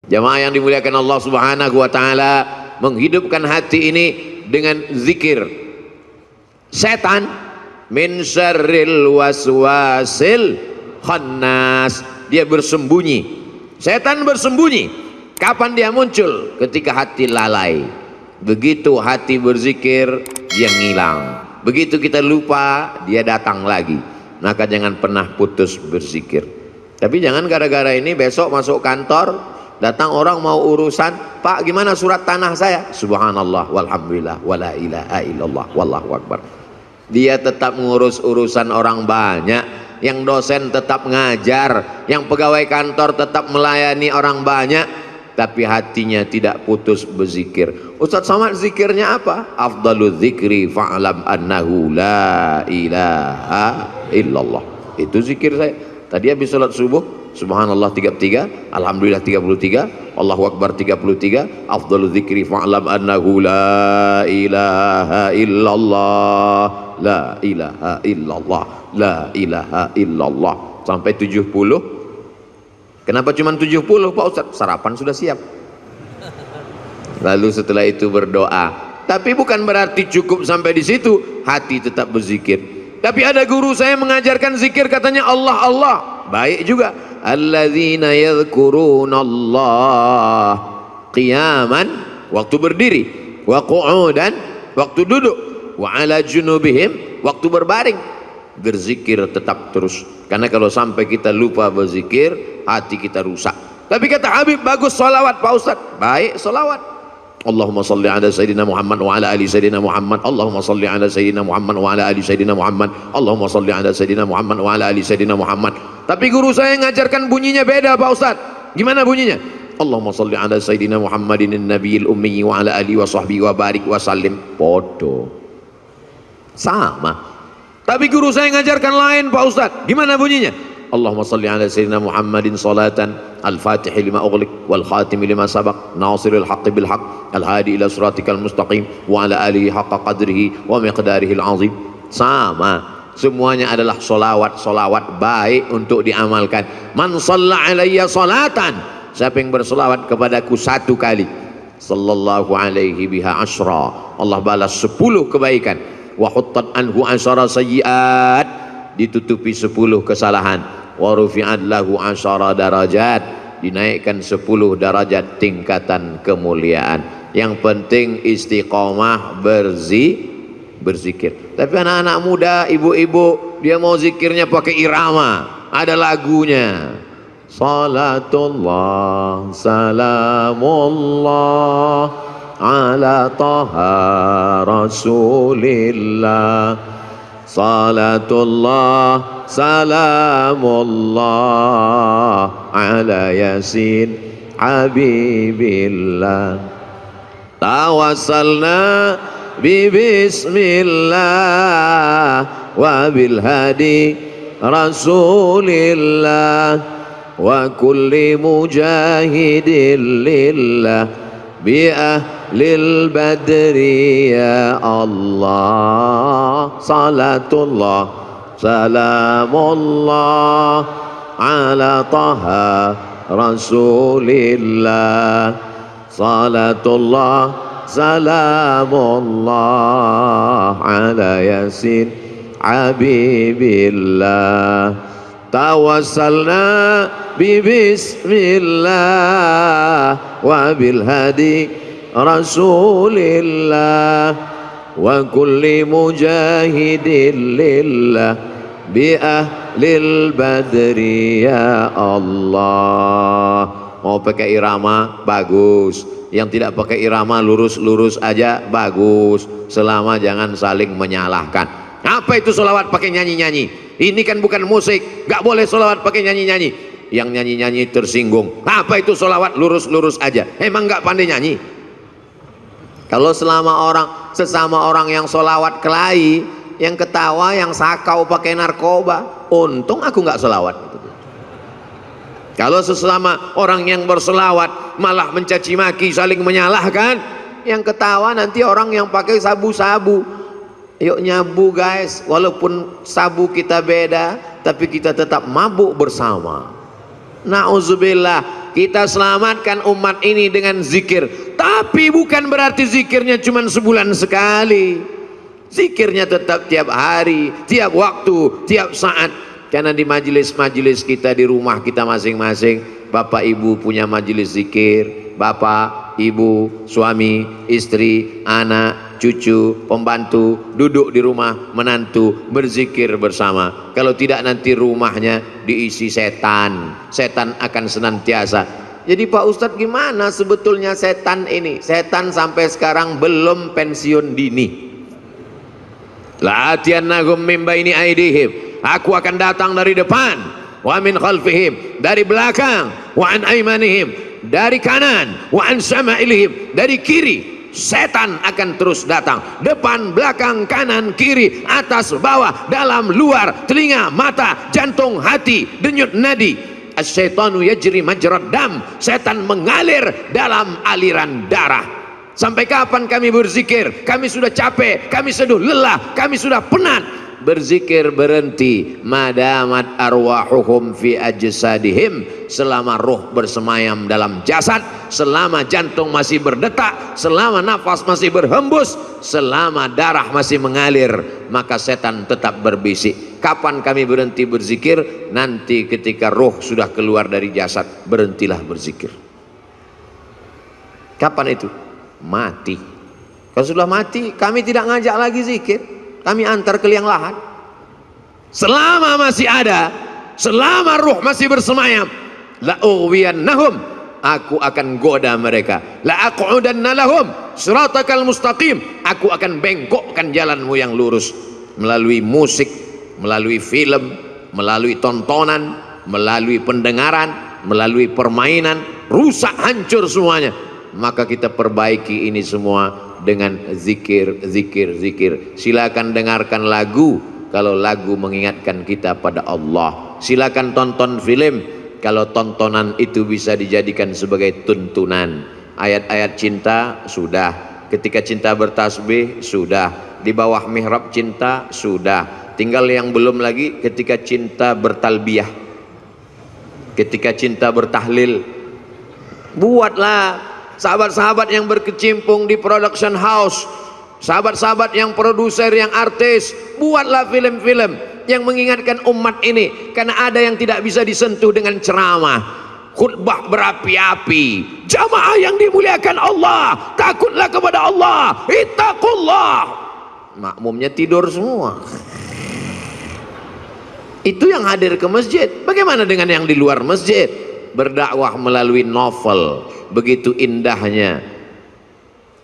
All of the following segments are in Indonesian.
Jamaah yang dimuliakan Allah Subhanahu wa taala, menghidupkan hati ini dengan zikir. Setan min syarril waswasil khannas, dia bersembunyi. Setan bersembunyi. Kapan dia muncul? Ketika hati lalai. Begitu hati berzikir, dia ngilang. Begitu kita lupa, dia datang lagi. Maka jangan pernah putus berzikir. Tapi jangan gara-gara ini besok masuk kantor, datang orang mau urusan, Pak gimana surat tanah saya? Subhanallah walhamdulillah wala ilaha illallah wallahu akbar. Dia tetap mengurus urusan orang banyak, yang dosen tetap ngajar, yang pegawai kantor tetap melayani orang banyak, tapi hatinya tidak putus berzikir. Ustaz Somad zikirnya apa? Afdalul zikri fa'lam annahu la ilaha illallah. Itu zikir saya. Tadi habis sholat subuh, subhanallah 33, alhamdulillah 33, Allahu akbar 33, afdalul zikri fa'lam annahu la ilaha illallah, la ilaha illallah, la ilaha illallah, sampai 70. Kenapa cuma 70 Pak Ustaz? Sarapan sudah siap. Lalu setelah itu berdoa. Tapi bukan berarti cukup sampai di situ, hati tetap berzikir. Tapi ada guru saya mengajarkan zikir, katanya Allah Allah. Baik juga. Alladzina yadhkurunallah qiyaman, waktu berdiri, wa qu'udan, waktu duduk, wa ala junubihim, waktu berbaring. Berzikir tetap terus. Karena kalau sampai kita lupa berzikir, hati kita rusak. Tapi kata Habib, bagus solawat Pak Ustaz. Baik solawat. Allahumma salli ala Sayyidina Muhammad wa ala ali Sayyidina Muhammad. Allahumma salli ala Sayyidina Muhammad wa ala ali Sayyidina Muhammad. Allahumma salli ala Sayyidina Muhammad wa ala ali Sayyidina Muhammad. Tapi guru saya ngajarkan bunyinya beda Pak Ustaz. Gimana bunyinya? Allahumma salli ala Sayyidina Muhammadin nabiyil ummi wa ala ali wa sahbihi wa barik wa sallim. Podo. Sama. Tapi guru saya ngajarkan lain Pak Ustaz. Gimana bunyinya? Allahumma salli ala Sayyidina Muhammadin salatan al-fatihi lima ughliq wal khatimi lima sabaq nasiril haqqi bil haqq al-hadi ila siratikal mustaqim wa ala alihi haqqa qadrihi wa miqdarihi al-azim. Sama, semuanya adalah solawat baik untuk diamalkan. Man shalla alayya salatan, siapa yang bersolawat kepadaku satu kali, sallallahu alaihi biha asyra, Allah balas 10 kebaikan. Wa huttat anhu asyara sayyiat, ditutupi 10 kesalahan. Wa rufi'at lahu asyara darajat, dinaikkan 10 derajat tingkatan kemuliaan. Yang penting istiqomah berzikir. Tapi anak-anak muda, ibu-ibu, dia mau zikirnya pakai irama, ada lagunya. Salatullah salamullah ala taha rasulillah, salatullah salamullah ala yasin habibillah, tawassalna bi bismillah wa bil hadi rasulillah wa kulli mujahidin lillah bi ahlil badri ya Allah. Salatullah salamullah ala taha rasulillah, salatullah salamullah ala yasin habibillah, tawassalna bi bismillah wa bil hadi rasulillah wa kulli mujahidin lillah bi ahlil badri ya Allah. Mau pakai irama bagus, yang tidak pakai irama lurus-lurus aja bagus, selama jangan saling menyalahkan. Apa itu sholawat pakai nyanyi-nyanyi? Ini kan bukan musik, gak boleh sholawat pakai nyanyi-nyanyi. Yang nyanyi-nyanyi tersinggung. Apa itu sholawat lurus-lurus aja? Emang gak pandai nyanyi? Kalau sesama orang yang sholawat kelahi, yang ketawa, yang sakau pakai narkoba, untung aku nggak sholawat. Kalau sesama orang yang bersolawat malah mencaci maki, saling menyalahkan, yang ketawa nanti orang yang pakai sabu-sabu. Yuk nyabu guys, walaupun sabu kita beda, tapi kita tetap mabuk bersama. Na'udzubillah, kita selamatkan umat ini dengan zikir. Tapi bukan berarti zikirnya cuma sebulan sekali. Zikirnya tetap tiap hari, tiap waktu, tiap saat. Karena di majelis-majelis kita, di rumah kita masing-masing, bapak ibu punya majelis zikir. Bapak, ibu, suami, istri, anak, cucu, pembantu duduk di rumah, menantu berzikir bersama. Kalau tidak nanti rumahnya diisi setan. Setan akan senantiasa. Jadi Pak Ustadz, gimana sebetulnya setan ini? Setan sampai sekarang belum pensiun dini. La'atiyannahum min baini aidihim, aku akan datang dari depan, wa min khalfihim, dari belakang, wa an aimanihim, dari kanan, wa an syama'ilihim, dari kiri. Setan akan terus datang, depan, belakang, kanan, kiri, atas, bawah, dalam, luar, telinga, mata, jantung, hati, denyut nadi. Asyaitanu yajri majrad dam, setan mengalir dalam aliran darah. Sampai kapan kami berzikir? Kami sudah capek, kami sudah lelah, kami sudah penat. Berzikir berhenti. Madamat arwahuhum fi ajsadihim, selama roh bersemayam dalam jasad, selama jantung masih berdetak, selama nafas masih berhembus, selama darah masih mengalir, maka setan tetap berbisik. Kapan kami berhenti berzikir? Nanti ketika roh sudah keluar dari jasad, berhentilah berzikir. Kapan itu? Mati. Kalau sudah mati, kami tidak ngajak lagi zikir, kami antar ke liang lahat. Selama masih ada, selama ruh masih bersemayam, la ughwiyannahum, aku akan goda mereka. La aqudanna lahum siratakal mustaqim, aku akan bengkokkan jalanmu yang lurus. Melalui musik, melalui film, melalui tontonan, melalui pendengaran, melalui permainan, rusak hancur semuanya. Maka kita perbaiki ini semua dengan zikir, zikir, zikir. Silakan dengarkan lagu kalau lagu mengingatkan kita pada Allah. Silakan tonton film kalau tontonan itu bisa dijadikan sebagai tuntunan. Ayat-ayat cinta sudah, ketika cinta bertasbih sudah, di bawah mihrab cinta sudah. Tinggal yang belum lagi ketika cinta bertalbiyah, ketika cinta bertahlil. Buatlah sahabat-sahabat yang berkecimpung di production house, sahabat-sahabat yang produser, yang artis, buatlah film-film yang mengingatkan umat ini. Karena ada yang tidak bisa disentuh dengan ceramah, khutbah berapi-api. Jamaah yang dimuliakan Allah, takutlah kepada Allah, ittaqullah. Makmumnya tidur semua. Itu yang hadir ke masjid. Bagaimana dengan yang di luar masjid? Berdakwah melalui novel. Begitu indahnya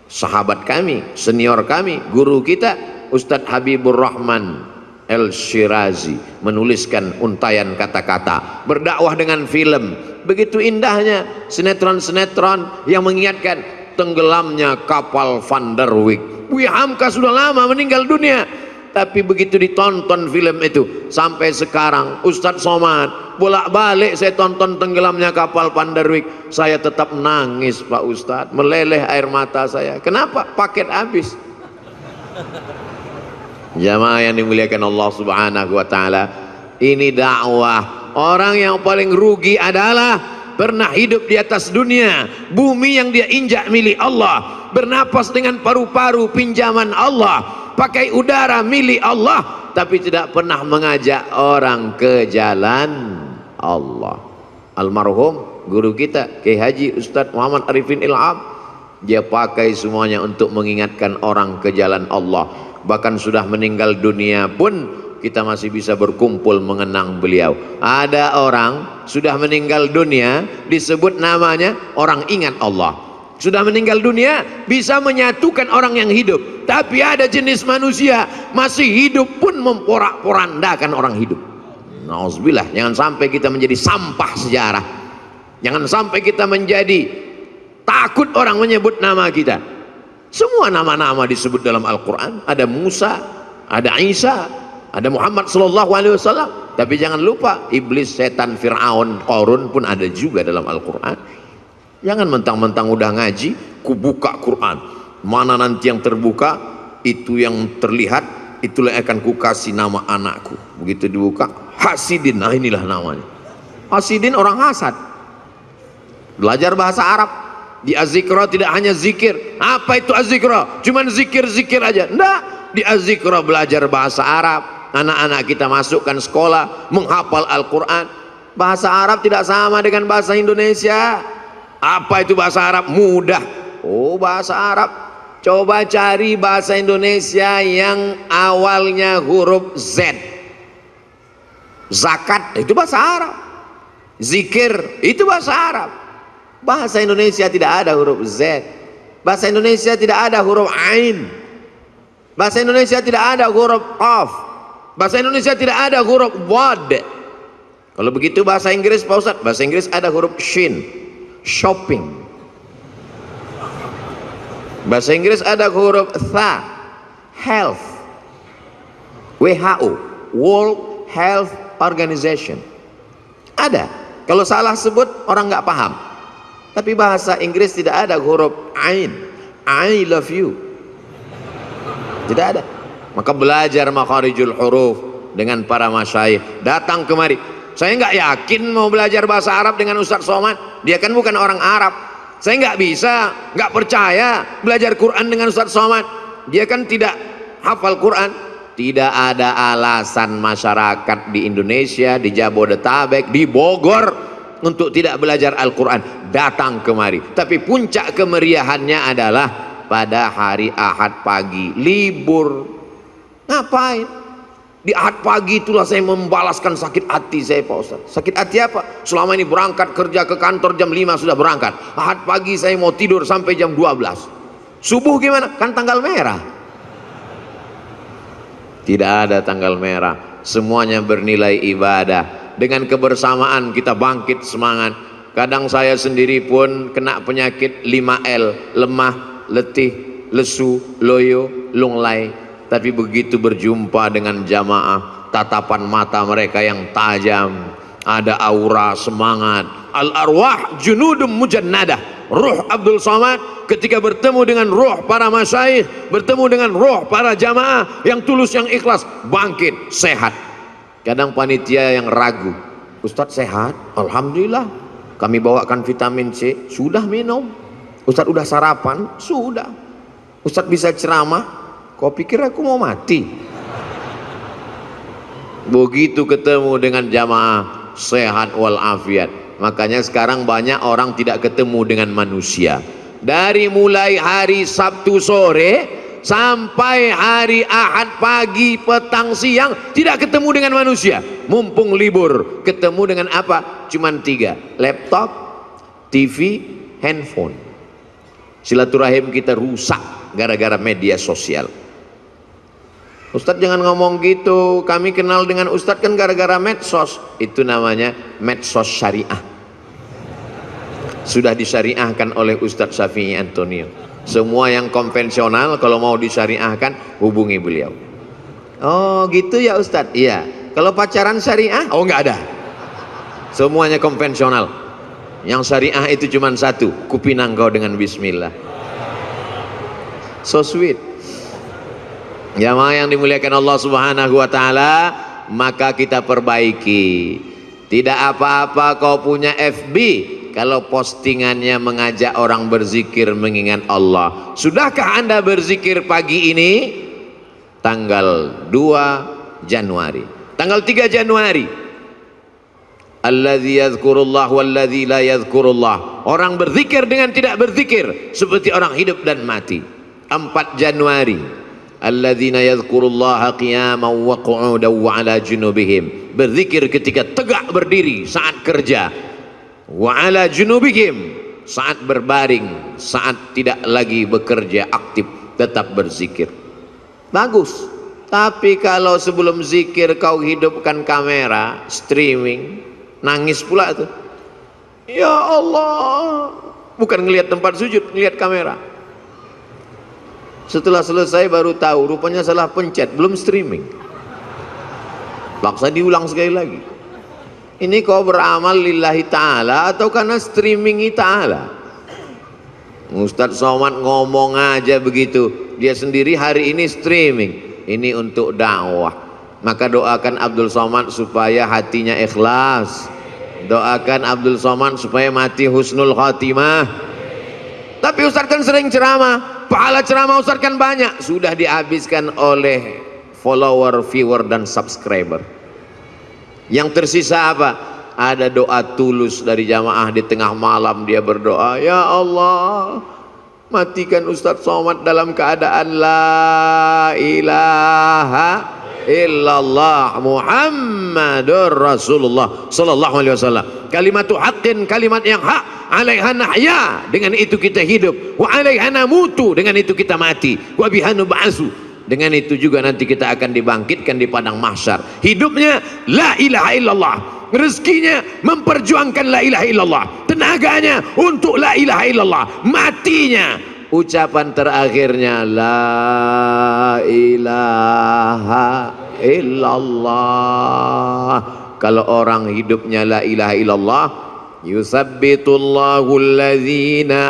sahabat kami, senior kami, guru kita Ustadz Habibur Rahman El-Shirazi menuliskan untayan kata-kata. Berdakwah dengan film, begitu indahnya sinetron-sinetron yang mengingatkan tenggelamnya kapal Van der Wijk. Buya Hamka sudah lama meninggal dunia, tapi begitu ditonton film itu sampai sekarang, Ustadz Somad bolak-balik saya tonton tenggelamnya kapal Van der Wijk, saya tetap nangis Pak Ustadz, meleleh air mata saya. Kenapa? Paket habis. Jamaah yang dimuliakan Allah Subhanahu wa taala, ini dakwah. Orang yang paling rugi adalah pernah hidup di atas dunia, bumi yang dia injak milik Allah, bernapas dengan paru-paru pinjaman Allah, pakai udara milik Allah, tapi tidak pernah mengajak orang ke jalan Allah. Almarhum guru kita Kiai Haji Ustadz Muhammad Arifin Ilham, dia pakai semuanya untuk mengingatkan orang ke jalan Allah. Bahkan sudah meninggal dunia pun kita masih bisa berkumpul mengenang beliau. Ada orang sudah meninggal dunia disebut namanya orang ingat Allah. Sudah meninggal dunia bisa menyatukan orang yang hidup. Tapi ada jenis manusia masih hidup pun memporak-porandakan orang hidup. Nauzubillah, jangan sampai kita menjadi sampah sejarah. Jangan sampai kita menjadi takut orang menyebut nama kita. Semua nama-nama disebut dalam Al-Quran. Ada Musa, ada Isa, ada Muhammad SAW. Tapi jangan lupa iblis, setan, Fir'aun, Qarun pun ada juga dalam Al-Quran. Jangan mentang-mentang udah ngaji, ku buka Quran, mana nanti yang terbuka, itu yang terlihat, itulah yang akan ku kasih nama anakku. Begitu dibuka, Hasidin, nah inilah namanya. Hasidin orang hasad. Belajar bahasa Arab. Di Az-Zikra tidak hanya zikir. Apa itu Az-Zikra? Cuman zikir-zikir aja. Enggak. Di Az-Zikra belajar bahasa Arab. Anak-anak kita masukkan sekolah, menghafal Al-Quran. Bahasa Arab tidak sama dengan bahasa Indonesia. Apa itu bahasa Arab? Mudah. Oh, bahasa Arab. Coba cari bahasa Indonesia yang awalnya huruf Z. Zakat itu bahasa Arab. Zikir itu bahasa Arab. Bahasa Indonesia tidak ada huruf Z. Bahasa Indonesia tidak ada huruf Ain. Bahasa Indonesia tidak ada huruf Qaf. Bahasa Indonesia tidak ada huruf Wad. Kalau begitu bahasa Inggris, Pak Ustadz, bahasa Inggris ada huruf Shin. Shopping. Bahasa Inggris ada huruf Tha. Health. WHO, World Health Organization. Ada. Kalau salah sebut orang nggak paham. Tapi bahasa Inggris tidak ada huruf Ain. I love you. Tidak ada. Maka belajar makharijul huruf dengan para masyayikh. Datang kemari. Saya nggak yakin mau belajar bahasa Arab dengan Ustaz Somad. Dia kan bukan orang Arab. Saya nggak bisa, nggak percaya belajar Quran dengan Ustaz Somad. Dia kan tidak hafal Quran. Tidak ada alasan masyarakat di Indonesia, di Jabodetabek, di Bogor untuk tidak belajar Al-Quran. Datang kemari. Tapi puncak kemeriahannya adalah pada hari Ahad pagi, libur. Ngapain? Di Ahad pagi itulah saya membalaskan sakit hati saya, Pak Ustaz. Sakit hati apa? Selama ini berangkat kerja ke kantor jam 5 sudah berangkat. Ahad pagi saya mau tidur sampai jam 12. Subuh gimana? Kan tanggal merah. Tidak ada tanggal merah. Semuanya bernilai ibadah. Dengan kebersamaan kita bangkit semangat. Kadang saya sendiri pun kena penyakit 5L, lemah, letih, lesu, loyo, lunglai. Tapi begitu berjumpa dengan jamaah, tatapan mata mereka yang tajam, ada aura semangat. Al-arwah junudum mujannadah. Ruh Abdul Somad ketika bertemu dengan ruh para masyayikh, bertemu dengan ruh para jamaah yang tulus, yang ikhlas, bangkit, sehat. Kadang panitia yang ragu, Ustadz sehat? Alhamdulillah. Kami bawakan vitamin C, sudah minum. Ustadz udah sarapan? Sudah. Ustadz bisa ceramah? Kau pikir aku mau mati? Begitu ketemu dengan jamaah, sehat walafiat. Makanya sekarang banyak orang tidak ketemu dengan manusia. Dari mulai hari Sabtu sore sampai hari Ahad pagi, petang, siang tidak ketemu dengan manusia. Mumpung libur, ketemu dengan apa? Cuman 3, laptop, TV, handphone. Silaturahim kita rusak gara-gara media sosial. Ustadz jangan ngomong gitu, kami kenal dengan Ustadz kan gara-gara medsos. Itu namanya medsos syariah. Sudah disyariahkan oleh Ustadz Syafi'i Antonio. Semua yang konvensional kalau mau disyariahkan hubungi beliau. Oh gitu ya Ustadz? Iya. Kalau pacaran syariah? Oh nggak ada. Semuanya konvensional. Yang syariah itu cuma satu, kupinang kau dengan bismillah. So sweet. Jamaah yang dimuliakan Allah Subhanahu wa taala, maka kita perbaiki. Tidak apa-apa kau punya FB kalau postingannya mengajak orang berzikir mengingat Allah. Sudahkah Anda berzikir pagi ini? Tanggal 2 Januari. Tanggal 3 Januari. Alladzi yadhkurullah walladzi la yadhkurullah. Orang berzikir dengan tidak berzikir seperti orang hidup dan mati. 4 Januari. Alladzina yadhkurullaha qiyaman wa qu'udan wa 'ala junubihim. Berzikir ketika tegak berdiri saat kerja. Wa 'ala junubihim, saat berbaring, saat tidak lagi bekerja aktif, tetap berzikir. Bagus. Tapi kalau sebelum zikir kau hidupkan kamera, streaming, nangis pula tuh. Ya Allah. Bukan ngelihat tempat sujud, ngelihat kamera. Setelah selesai baru tahu rupanya salah pencet, belum streaming. Paksa diulang sekali lagi. Ini kau beramal lillahi ta'ala atau karena streaming ta'ala? Ustadz Somad ngomong aja begitu. Dia sendiri hari ini streaming. Ini untuk dakwah. Maka doakan Abdul Somad supaya hatinya ikhlas. Doakan Abdul Somad supaya mati husnul khatimah. Tapi Ustaz kan sering ceramah, pahala ceramah Ustaz kan banyak, sudah dihabiskan oleh follower, viewer dan subscriber. Yang tersisa apa? Ada doa tulus dari jamaah di tengah malam, dia berdoa, ya Allah, matikan Ustaz Somad dalam keadaan la ilaha illallah Muhammadur Rasulullah sallallahu alaihi wasallam. Kalimatu haqqin, kalimat yang hak, alaiha nahya, dengan itu kita hidup, wa alaiha namutu, dengan itu kita mati, wa biha nub'atsu, dengan itu juga nanti kita akan dibangkitkan di padang mahsyar. Hidupnya la ilaha illallah, rezekinya memperjuangkan la ilaha illallah, tenaganya untuk la ilaha illallah, matinya ucapan terakhirnya la ilaha illallah. Kalau orang hidupnya la ilaha illallah, yusabbitullahu alladzina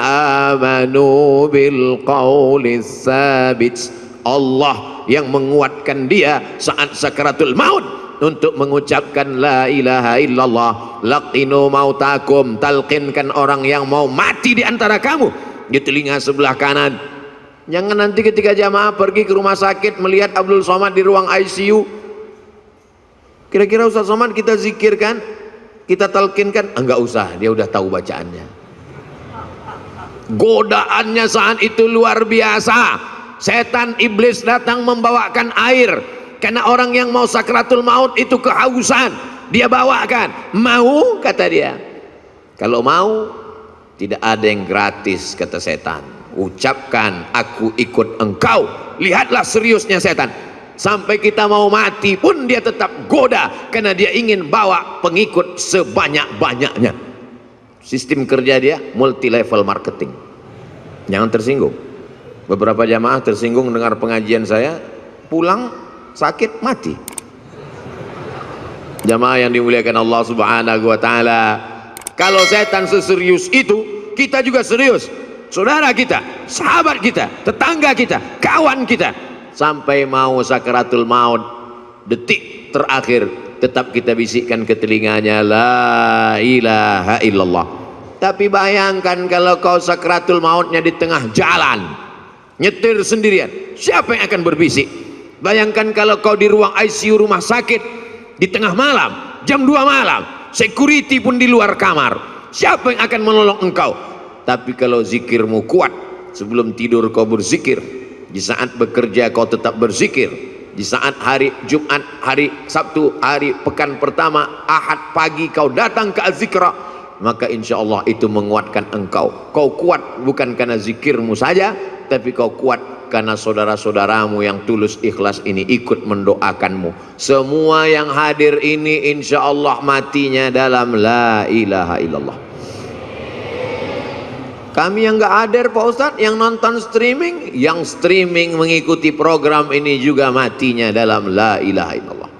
amanu bil qaulis sabit, Allah yang menguatkan dia saat sakaratul maut untuk mengucapkan la ilaha illallah. Laqinu mautakum, talqinkan orang yang mau mati di antara kamu di telinga sebelah kanan. Jangan nanti ketika jamaah pergi ke rumah sakit melihat Abdul Somad di ruang ICU, kira-kira Ustaz Somad kita zikirkan, kita talqinkan, enggak usah, dia udah tahu bacaannya. Godaannya saat itu luar biasa. Setan iblis datang membawakan air, karena orang yang mau sakratul maut itu kehausan, dia bawakan. Mau, kata dia. Kalau mau, tidak ada yang gratis, kata setan. Ucapkan aku ikut engkau. Lihatlah seriusnya setan. Sampai kita mau mati pun dia tetap goda, karena dia ingin bawa pengikut sebanyak-banyaknya. Sistem kerja dia multi level marketing. Jangan tersinggung. Beberapa jamaah tersinggung dengar pengajian saya, pulang sakit mati. Jamaah yang dimuliakan Allah Subhanahu wa taala, kalau setan seserius itu, kita juga serius. Saudara kita, sahabat kita, tetangga kita, kawan kita, sampai mau sakaratul maut, detik terakhir tetap kita bisikkan ke telinganya la ilaha illallah. Tapi bayangkan kalau kau sakaratul mautnya di tengah jalan, nyetir sendirian, siapa yang akan berbisik? Bayangkan kalau kau di ruang ICU rumah sakit di tengah malam, jam 2 malam, security pun di luar kamar, siapa yang akan menolong engkau? Tapi kalau zikirmu kuat, sebelum tidur kau berzikir, di saat bekerja kau tetap berzikir, di saat hari Jumat, hari Sabtu, hari pekan pertama, Ahad pagi kau datang ke az-zikra, maka insya Allah itu menguatkan engkau. Kau kuat bukan karena zikirmu saja, tapi kau kuat karena saudara-saudaramu yang tulus ikhlas ini ikut mendoakanmu. Semua yang hadir ini insya Allah matinya dalam la ilaha illallah. Kami yang gak hadir Pak Ustadz, yang nonton streaming, yang streaming mengikuti program ini juga matinya dalam la ilaha illallah.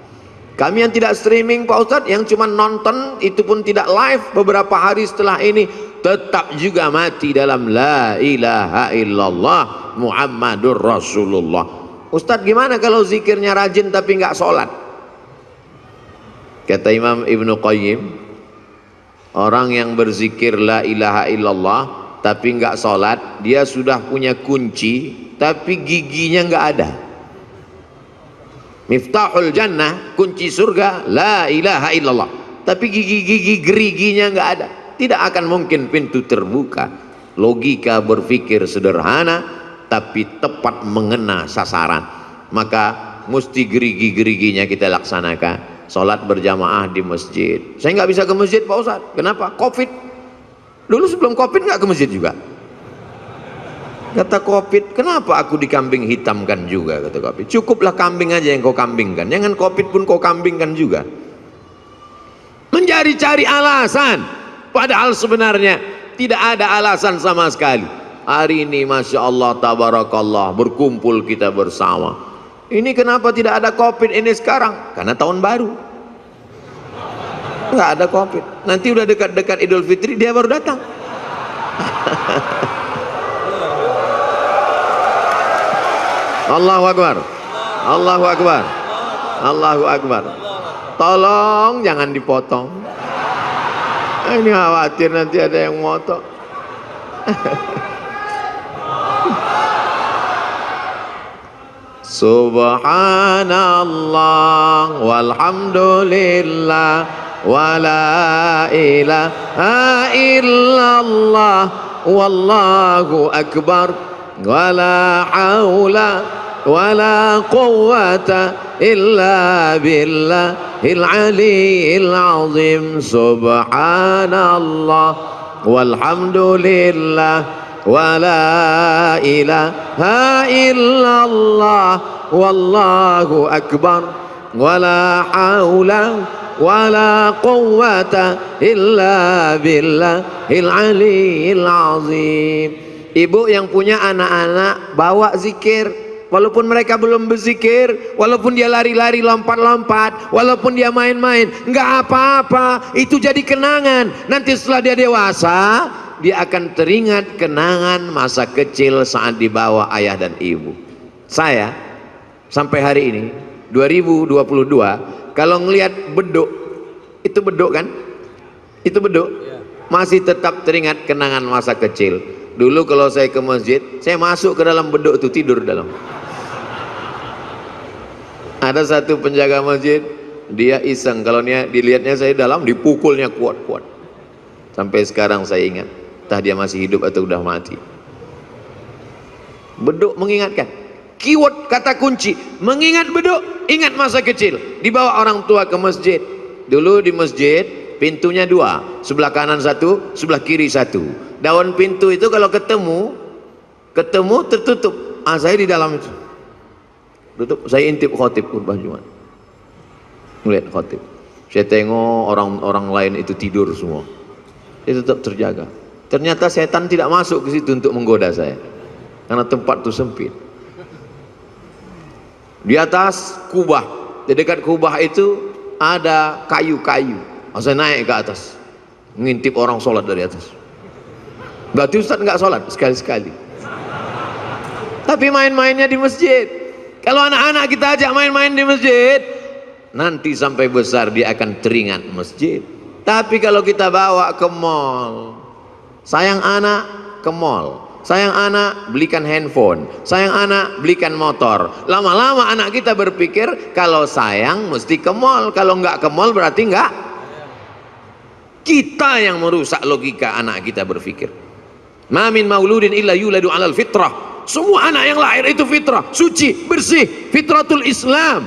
Kami yang tidak streaming Pak Ustadz, yang cuma nonton, itu pun tidak live, beberapa hari setelah ini tetap juga mati dalam la ilaha illallah Muhammadur Rasulullah. Ustadz gimana kalau zikirnya rajin tapi nggak sholat? Kata Imam Ibnu Qayyim, orang yang berzikir la ilaha illallah tapi nggak sholat, dia sudah punya kunci tapi giginya nggak ada. Miftahul jannah, kunci surga, la ilaha illallah, tapi gigi-gigi geriginya nggak ada, tidak akan mungkin pintu terbuka. Logika berpikir sederhana tapi tepat mengena sasaran. Maka mesti gerigi-geriginya kita laksanakan. Sholat berjamaah di masjid. Saya nggak bisa ke masjid Pak Ustadz. Kenapa? Covid. Dulu sebelum Covid nggak ke masjid juga. Kata Covid, kenapa aku dikambing hitamkan juga? Kata Covid, cukuplah kambing aja yang kau kambingkan, jangan Covid pun kau kambingkan juga. Mencari-cari alasan, padahal sebenarnya tidak ada alasan sama sekali. Hari ini Masya Allah Tabarakallah, berkumpul kita bersama. Ini kenapa tidak ada Covid ini sekarang? Karena tahun baru nggak ada Covid. Nanti udah dekat-dekat Idul Fitri dia baru datang. Allahu Akbar, Allahu Akbar, Allahu Akbar. Tolong jangan dipotong. Ini khawatir nanti ada yang motok. Subhanallah walhamdulillah wala ilaha illallah wallahu akbar wala haula wala quwwata illa billahil aliyyil azim. Subhanallah walhamdulillah wala ilaha illallah wallahu akbar wala haula wala quwwata illa billahil aliyyil azim. Ibu yang punya anak-anak, bawa zikir walaupun mereka belum berzikir, walaupun dia lari-lari lompat-lompat, walaupun dia main-main, enggak apa-apa, itu jadi kenangan. Nanti setelah dia dewasa, dia akan teringat kenangan masa kecil saat dibawa ayah dan ibu. Saya sampai hari ini 2022 kalau ngelihat beduk, itu beduk kan? Itu beduk, masih tetap teringat kenangan masa kecil. Dulu kalau saya ke masjid, saya masuk ke dalam beduk itu, tidur dalam. Ada satu penjaga masjid, dia iseng, kalau dilihatnya saya dalam, dipukulnya kuat-kuat. Sampai sekarang saya ingat, entah dia masih hidup atau udah mati. Beduk mengingatkan. Keyword kata kunci, mengingat beduk, ingat masa kecil. Dibawa orang tua ke masjid. Dulu di masjid pintunya dua, sebelah kanan satu, sebelah kiri satu. Daun pintu itu kalau ketemu tertutup. Saya di dalam itu tutup. Saya intip khotib khutbah Jumat, melihat khotib. Saya tengok orang-orang lain itu tidur semua, dia tetap terjaga. Ternyata setan tidak masuk ke situ untuk menggoda saya, karena tempat itu sempit. Di atas kubah, di dekat kubah itu ada kayu-kayu. Saya naik ke atas, ngintip orang sholat dari atas. Berarti Ustaz nggak sholat sekali-sekali, tapi main-mainnya di masjid. Kalau anak-anak kita ajak main-main di masjid, nanti sampai besar dia akan teringat masjid. Tapi kalau kita bawa ke mall, sayang anak ke mall, sayang anak belikan handphone, sayang anak belikan motor. Lama-lama anak kita berpikir kalau sayang mesti ke mall, kalau nggak ke mall berarti nggak. Kita yang merusak logika anak kita berpikir. Ma min mauludin illa yuladu 'alal fitrah. Semua anak yang lahir itu fitrah, suci, bersih, fitratul Islam.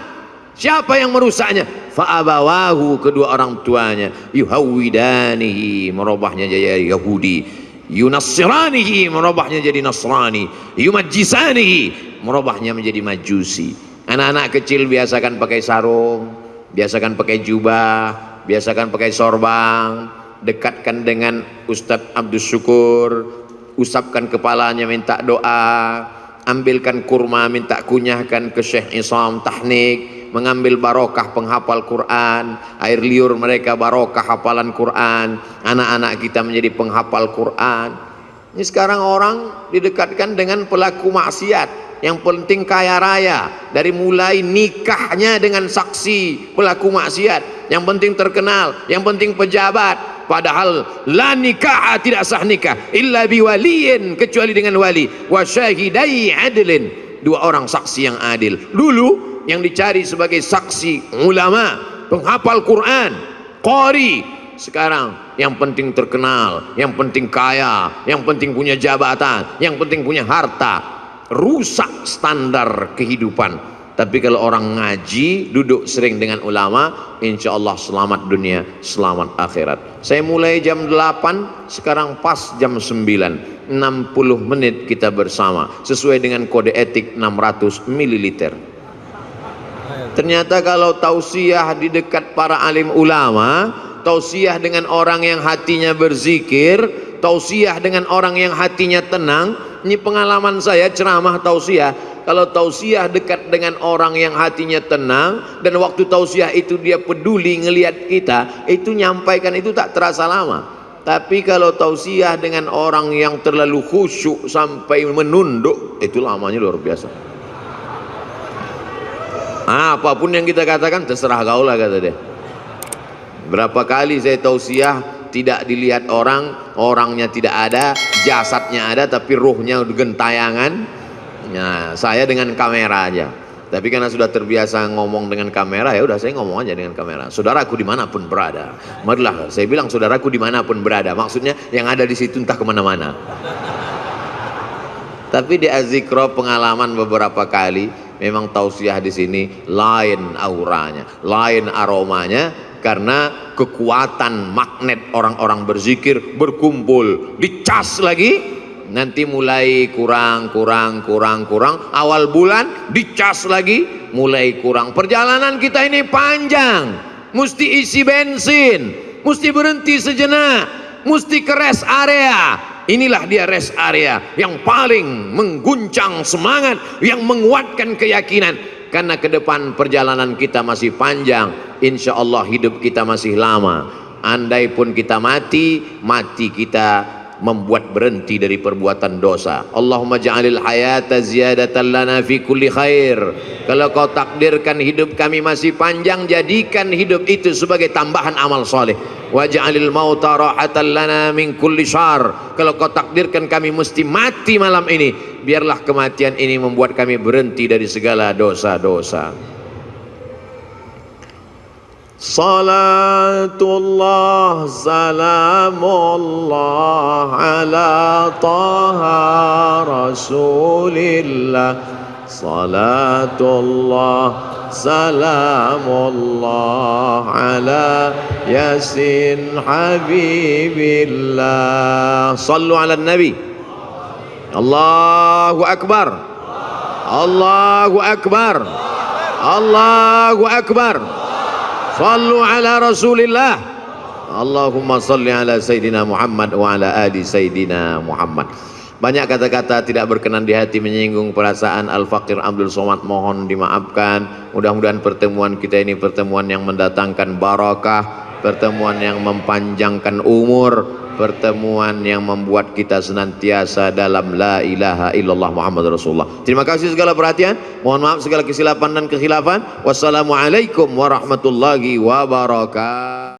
Siapa yang merusaknya? Fa abawahu, kedua orang tuanya, yuhawwidanihi, merubahnya jadi Yahudi, yunassiranihi, merubahnya jadi Nasrani, yumajjisanihi, merubahnya menjadi Majusi. Anak-anak kecil biasakan pakai sarung, biasakan pakai jubah, biasakan pakai sorban, dekatkan dengan Ustadz Abdus Syukur, usapkan kepalanya minta doa, ambilkan kurma minta kunyahkan ke Syekh Isam Tahnik, mengambil barokah penghafal Quran, air liur mereka barokah hafalan Quran, anak-anak kita menjadi penghafal Quran. Ini sekarang orang didekatkan dengan pelaku maksiat, yang penting kaya raya, dari mulai nikahnya dengan saksi pelaku maksiat, yang penting terkenal, yang penting pejabat. Padahal la nikah, tidak sah nikah illa biwaliyin, kecuali dengan wali, wa syahidai adlin, dua orang saksi yang adil. Dulu yang dicari sebagai saksi ulama, penghafal Quran, qari. Sekarang yang penting terkenal, yang penting kaya, yang penting punya jabatan, yang penting punya harta. Rusak standar kehidupan. Tapi kalau orang ngaji, duduk sering dengan ulama, insya Allah selamat dunia, selamat akhirat. Saya mulai jam 8, sekarang pas jam 9, 60 menit kita bersama, sesuai dengan kode etik 600 ml. Ternyata kalau tausiah di dekat para alim ulama, tausiah dengan orang yang hatinya berzikir, tausiah dengan orang yang hatinya tenang. Ini pengalaman saya ceramah tausiah. Kalau tausiah dekat dengan orang yang hatinya tenang, dan waktu tausiah itu dia peduli ngelihat kita, itu nyampaikan itu tak terasa lama. Tapi kalau tausiah dengan orang yang terlalu khusyuk sampai menunduk, itu lamanya luar biasa. Apapun yang kita katakan terserah kau lah, kata dia. Berapa kali saya tausiah tidak dilihat orang, orangnya tidak ada, jasadnya ada tapi ruhnya gentayangan. Nah, saya dengan kamera aja. Tapi karena sudah terbiasa ngomong dengan kamera, ya udah saya ngomong aja dengan kamera. Saudaraku dimanapun berada, marilah saya bilang saudaraku dimanapun berada. Maksudnya yang ada di situ entah kemana-mana. Tapi di Azikro pengalaman beberapa kali, memang tausiah di sini lain auranya, lain aromanya, karena kekuatan magnet orang-orang berzikir berkumpul, dicas lagi. Nanti mulai kurang, awal bulan dicas lagi, mulai kurang. Perjalanan kita ini panjang, mesti isi bensin, mesti berhenti sejenak, mesti ke rest area. Inilah dia rest area yang paling mengguncang semangat, yang menguatkan keyakinan. Karena ke depan perjalanan kita masih panjang, insya Allah hidup kita masih lama. Andai pun kita mati, mati kita membuat berhenti dari perbuatan dosa. Allahumma ja'alil hayata ziyadatan lana fi kulli khair. Kalau kau takdirkan hidup kami masih panjang, jadikan hidup itu sebagai tambahan amal soleh. Wa ja'alil mauta rahatan lana min kulli syarr. Kalau kau takdirkan kami mesti mati malam ini, biarlah kematian ini membuat kami berhenti dari segala dosa-dosa. Salatullah salamullah ala taha rasulillah. Salatullah salamullah ala yasin habibillah. Sallu ala nabi. Allahu akbar, Allahu akbar, Allahu akbar. Sallu ala rasulillah. Allahumma salli ala Sayyidina Muhammad wa ala ali Sayyidina Muhammad. Banyak kata-kata tidak berkenan di hati, menyinggung perasaan Al-Faqir Abdul Somad, mohon dimaafkan. Mudah-mudahan pertemuan kita ini pertemuan yang mendatangkan barakah, pertemuan yang mempanjangkan umur, pertemuan yang membuat kita senantiasa dalam la ilaha illallah Muhammad Rasulullah. Terima kasih segala perhatian, mohon maaf segala kesilapan dan kekhilafan. Wassalamualaikum warahmatullahi wabarakatuh.